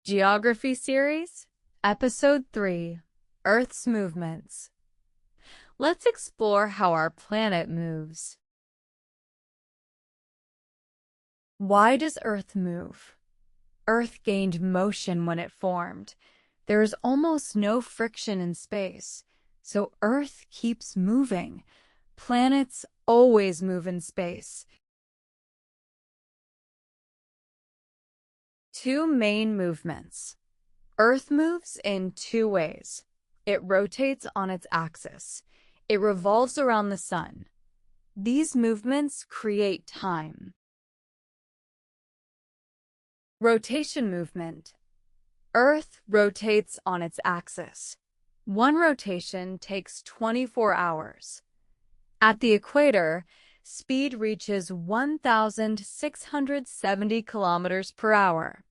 Geography Series, Episode 3, Earth's Movements. Let's explore how our planet moves. Why does Earth move? Earth gained motion when it formed. There is almost no friction in space, so Earth keeps moving. Planets always move in space. Two main movements. Earth moves in two ways. It rotates on its axis. It revolves around the sun. These movements create time. Rotation movement. Earth rotates on its axis. One rotation takes 24 hours. At the equator, speed reaches 1,670 kilometers per hour.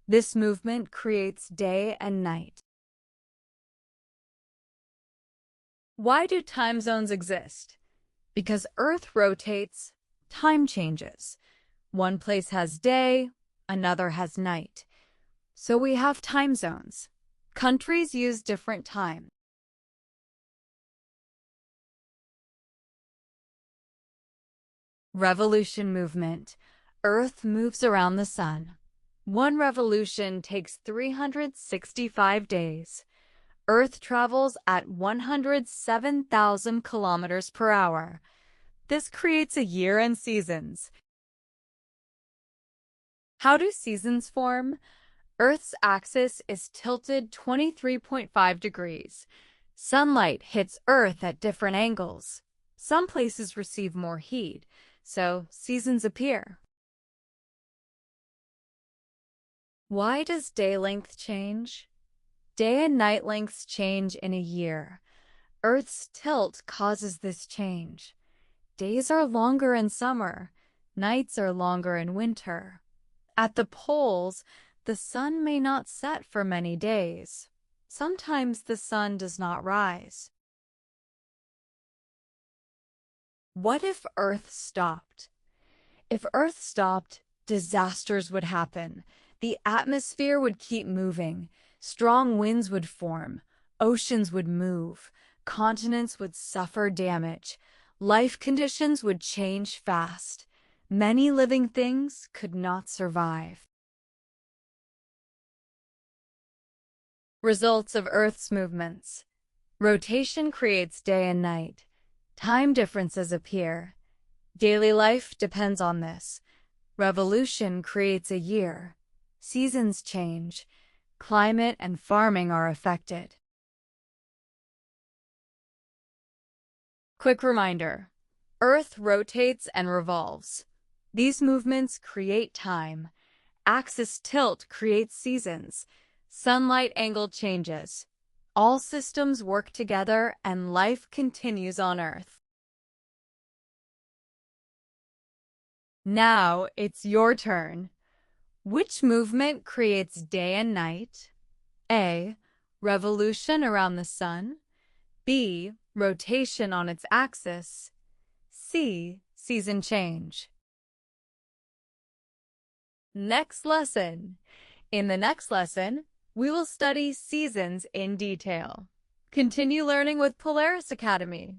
This movement creates day and night. Why do time zones exist? Because Earth rotates, time changes. One place has day, another has night. So we have time zones. Countries use different time. Revolution movement. Earth moves around the sun. One revolution takes 365 days. Earth travels at 107,000 kilometers per hour. This creates a year and seasons. How do seasons form? Earth's axis is tilted 23.5 degrees. Sunlight hits Earth at different angles. Some places receive more heat, so seasons appear. Why does day length change? Day and night lengths change in a year. Earth's tilt causes this change. Days are longer in summer. Nights are longer in winter. At the poles, the sun may not set for many days. Sometimes the sun does not rise. What if Earth stopped? If Earth stopped, disasters would happen. The atmosphere would keep moving. Strong winds would form. Oceans would move. Continents would suffer damage. Life conditions would change fast. Many living things could not survive. Results of Earth's movements. Rotation creates day and night. Time differences appear. Daily life depends on this. Revolution creates a year. Seasons change. Climate and farming are affected. Quick reminder. Earth rotates and revolves. These movements create time. Axis tilt creates seasons. Sunlight angle changes. All systems work together and life continues on Earth. Now it's your turn. Which movement creates day and night? A. Revolution around the sun. B. Rotation on its axis. C. Season change. Next lesson. In the next lesson, we will study seasons in detail. Continue learning with Polaris Academy.